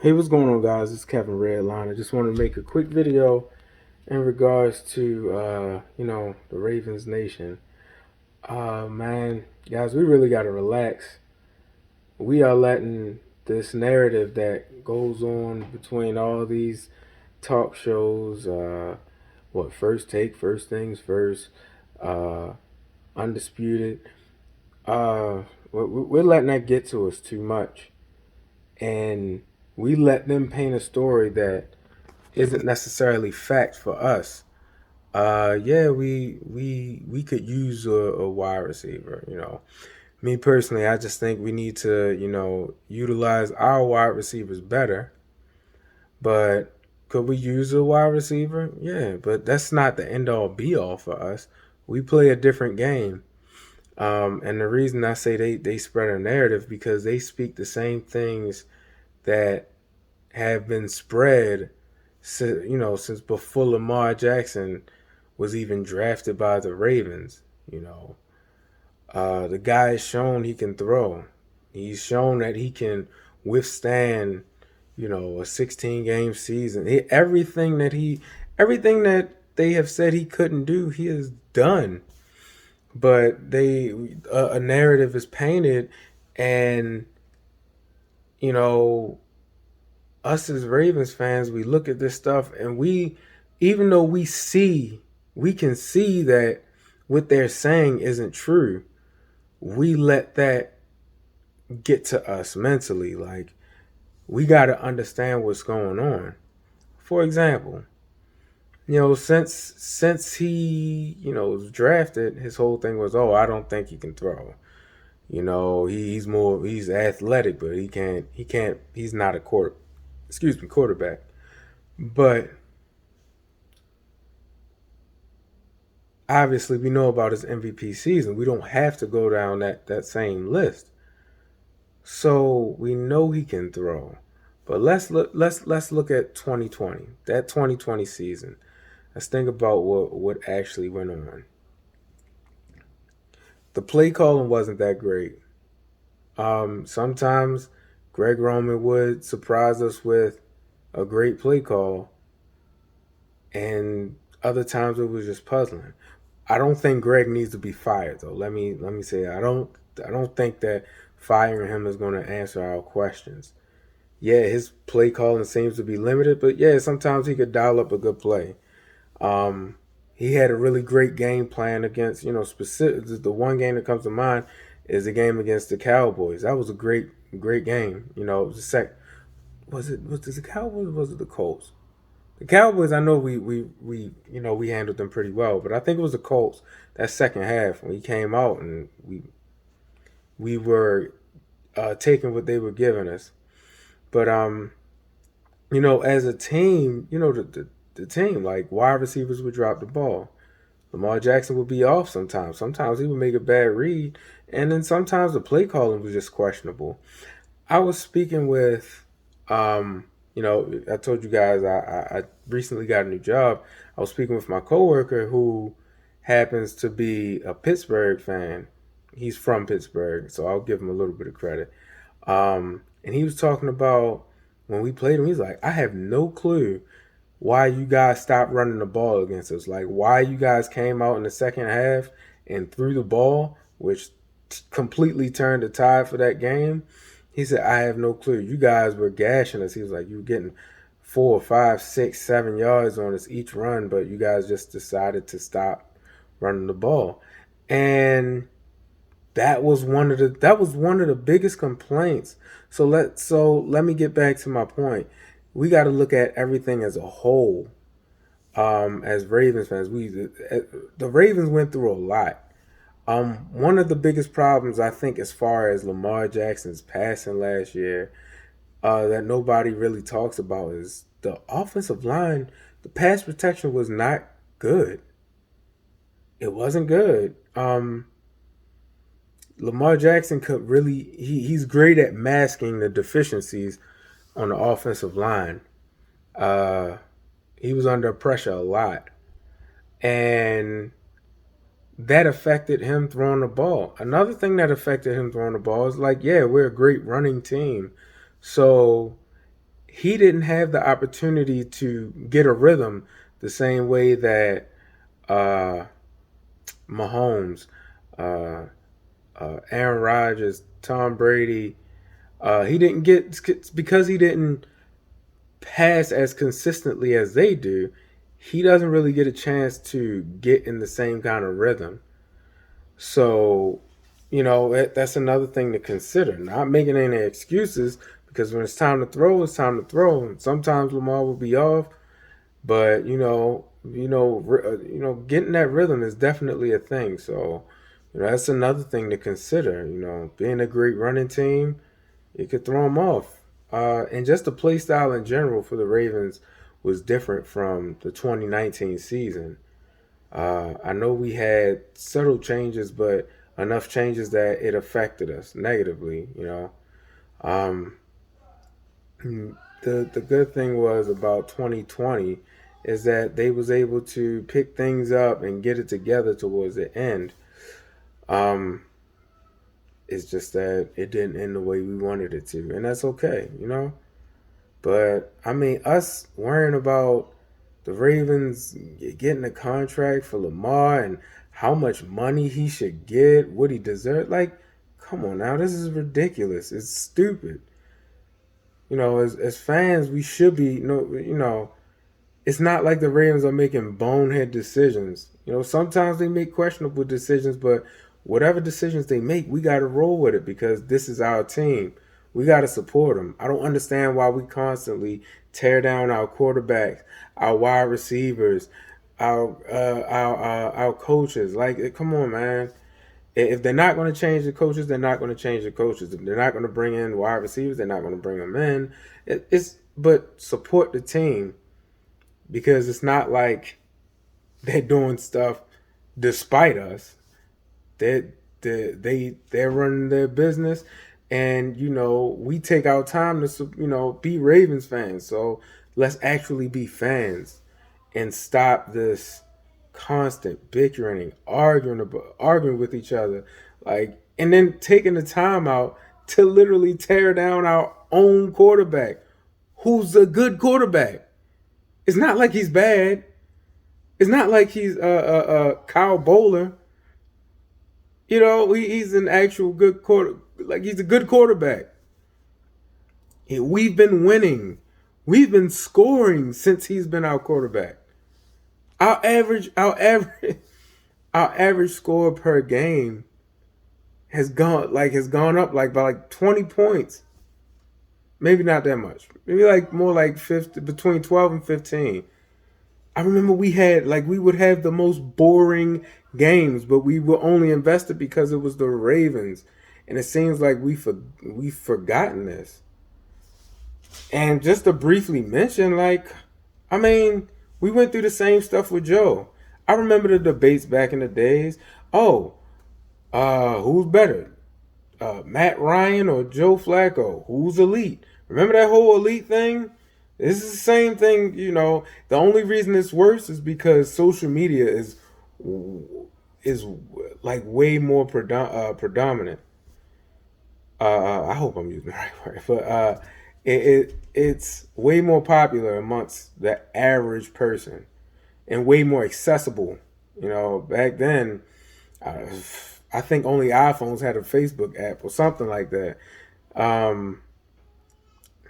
Hey, what's going on, guys? It's Kevin Redline. I just want to make a quick video in regards to, the Ravens Nation. Man, guys, we really got to relax. We are letting this narrative that goes on between all these talk shows, First Take, First Things First, uh, Undisputed, we're letting that get to us too much. And we let them paint a story that isn't necessarily fact for us. Yeah, we could use a wide receiver. Me personally, I just think we need to utilize our wide receivers better. But could we use a wide receiver? Yeah, but that's not the end all be all for us. We play a different game. And the reason I say they spread a narrative because they speak the same things that have been spread since before Lamar Jackson was even drafted by the Ravens. The guy has shown he can throw. He's shown that he can withstand, a 16 game season. Everything that they have said he couldn't do, he has done. But a narrative is painted, and you know, us as Ravens fans, we look at this stuff and even though we can see that what they're saying isn't true, we let that get to us mentally. Like, we got to understand what's going on. For example, since he, was drafted, his whole thing was, oh, I don't think he can throw. He's athletic, but he's not a quarterback. But obviously we know about his MVP season. We don't have to go down that same list. So we know he can throw. But let's look at 2020. That 2020 season. Let's think about what actually went on. The play calling wasn't that great. Sometimes Greg Roman would surprise us with a great play call, and other times it was just puzzling. I don't think Greg needs to be fired though. Let me say I don't think that firing him is going to answer our questions. Yeah, his play calling seems to be limited, but yeah, sometimes he could dial up a good play. Um, he had a really great game plan against specific. The one game that comes to mind is the game against the Cowboys. That was a great game. It was was it the Cowboys or was it the Colts? The Cowboys, I know we handled them pretty well, but I think it was the Colts that second half when he came out and we were taking what they were giving us. But as a team, the team like wide receivers would drop the ball. Lamar Jackson would be off sometimes. Sometimes he would make a bad read, and then sometimes the play calling was just questionable. I was speaking with, I told you guys I recently got a new job. I was speaking with my coworker who happens to be a Pittsburgh fan. He's from Pittsburgh, so I'll give him a little bit of credit. And he was talking about when we played him. He's like, I have no clue why you guys stopped running the ball against us. Like, why you guys came out in the second half and threw the ball, which completely turned the tide for that game. He said, I have no clue. You guys were gashing us. He was like, you were getting 4, 5, 6, 7 yards on us each run, but you guys just decided to stop running the ball. And that was one of the biggest complaints. So let me get back to my point. We got to look at everything as a whole. As Ravens fans, the Ravens went through a lot. One of the biggest problems I think, as far as Lamar Jackson's passing last year, that nobody really talks about is the offensive line. The pass protection was not good. It wasn't good. Lamar Jackson could really he's great at masking the deficiencies on the offensive line. Uh, he was under pressure a lot, and that affected him throwing the ball. Another thing that affected him throwing the ball is, like, yeah, we're a great running team, so he didn't have the opportunity to get a rhythm the same way that uh, Mahomes, uh, Aaron Rodgers, Tom Brady. He didn't get because he didn't pass as consistently as they do. He doesn't really get a chance to get in the same kind of rhythm. So, that's another thing to consider. Not making any excuses because when it's time to throw, it's time to throw. And sometimes Lamar will be off, but getting that rhythm is definitely a thing. So, that's another thing to consider. Being a great running team, it could throw them off. And just the play style in general for the Ravens was different from the 2019 season. I know we had subtle changes, but enough changes that it affected us negatively. Um, the good thing was about 2020 is that they was able to pick things up and get it together towards the end. Um, it's just that it didn't end the way we wanted it to, and that's okay. But I mean, us worrying about the Ravens getting a contract for Lamar and how much money he should get, what he deserves. Like, come on now, this is ridiculous. It's stupid. As fans, we should be. It's not like the Ravens are making bonehead decisions. Sometimes they make questionable decisions, but whatever decisions they make, we got to roll with it because this is our team. We got to support them. I don't understand why we constantly tear down our quarterbacks, our wide receivers, our coaches. Like, come on, man. If they're not going to change the coaches, they're not going to change the coaches. If they're not going to bring in wide receivers, they're not going to bring them in. But support the team because it's not like they're doing stuff despite us. They're running their business, and we take our time to be Ravens fans. So let's actually be fans and stop this constant bickering, arguing with each other, and then taking the time out to literally tear down our own quarterback, who's a good quarterback. It's not like he's bad. It's not like he's Kyle Bowler. He's an actual good quarter. Like, he's a good quarterback. And we've been winning. We've been scoring since he's been our quarterback. Our average, our average score per game has gone up by 20 points. Maybe not that much. Maybe more like 50, between 12 and 15. I remember we would have the most boring games, but we were only invested because it was the Ravens, and it seems like we've forgotten this. And just to briefly mention, I mean, we went through the same stuff with Joe. I remember the debates back in the days. Oh, who's better, Matt Ryan or Joe Flacco? Who's elite? Remember that whole elite thing? This is the same thing, The only reason it's worse is because social media is like way more predominant. I hope I'm using the right word, but it's way more popular amongst the average person and way more accessible. Back then, I think only iPhones had a Facebook app or something like that.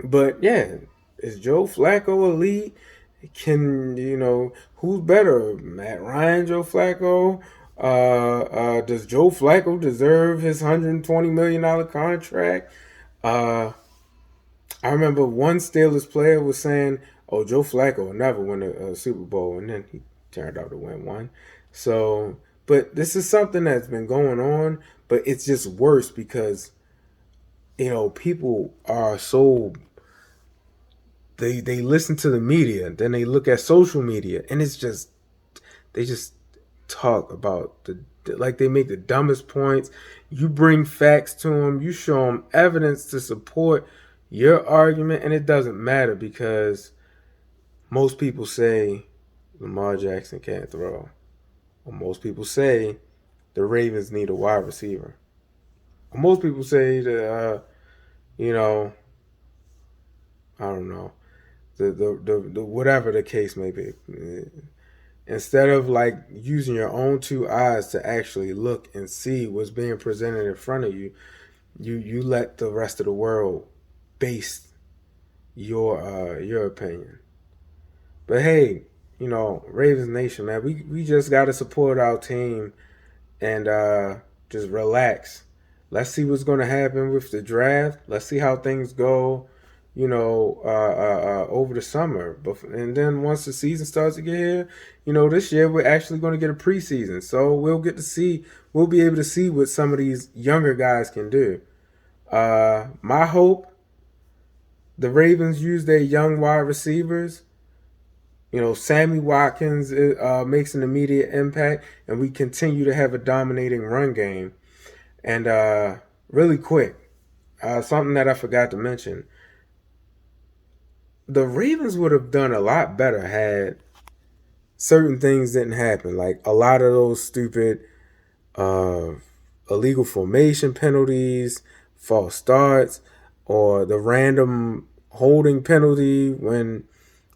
But yeah, is Joe Flacco elite? Who's better, Matt Ryan, Joe Flacco? Does Joe Flacco deserve his $120 million contract? I remember one Steelers player was saying, "Oh, Joe Flacco will never win a Super Bowl," and then he turned out to win one. So, but this is something that's been going on, but it's just worse because people are so they listen to the media, then they look at social media, and they just talk about like they make the dumbest points. You bring facts to them, you show them evidence to support your argument, and it doesn't matter because most people say Lamar Jackson can't throw. Or most people say the Ravens need a wide receiver. Or most people say that, I don't know, the whatever the case may be. Instead of like using your own two eyes to actually look and see what's being presented in front of you, you let the rest of the world base your opinion. But hey, Ravens Nation, man, we just gotta support our team and just relax. Let's see what's gonna happen with the draft. Let's see how things go, over the summer. And then once the season starts to get here, this year we're actually going to get a preseason, so we'll be able to see what some of these younger guys can do. My hope, the Ravens use their young wide receivers. Sammy Watkins makes an immediate impact, and we continue to have a dominating run game. And really quick, something that I forgot to mention: the Ravens would have done a lot better had certain things didn't happen. Like a lot of those stupid uh, illegal formation penalties, false starts, or the random holding penalty when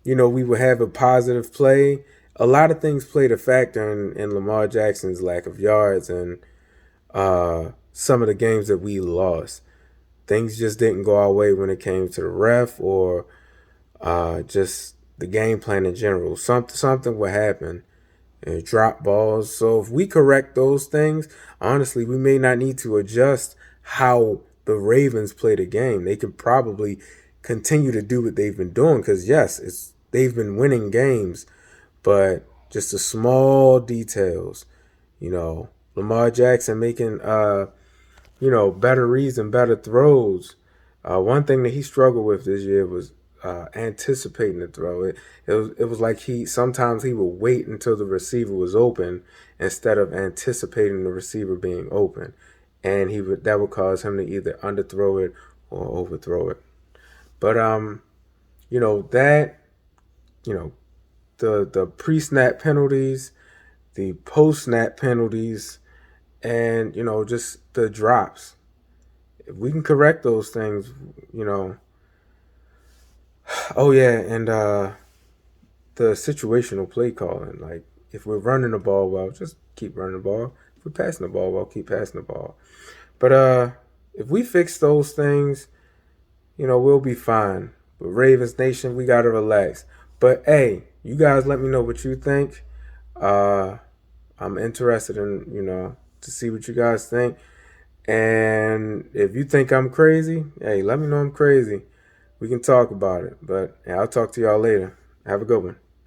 we would have a positive play. A lot of things played a factor in Lamar Jackson's lack of yards and some of the games that we lost. Things just didn't go our way when it came to the ref or just the game plan in general. Something will happen and drop balls. So if we correct those things, honestly, we may not need to adjust how the Ravens play the game. They can probably continue to do what they've been doing because yes, they've been winning games, but just the small details, Lamar Jackson making better reads and better throws. One thing that he struggled with this year was anticipating the throw. It was like sometimes he would wait until the receiver was open instead of anticipating the receiver being open, and that would cause him to either underthrow it or overthrow it. But the pre-snap penalties, the post-snap penalties, and just the drops. If we can correct those things, oh yeah, and the situational play calling. Like if we're running the ball well, just keep running the ball. If we're passing the ball well, keep passing the ball. But if we fix those things, we'll be fine. But Ravens Nation, we gotta relax. But hey, you guys let me know what you think. I'm interested in, to see what you guys think. And if you think I'm crazy, hey, let me know I'm crazy. We can talk about it. But yeah, I'll talk to y'all later. Have a good one.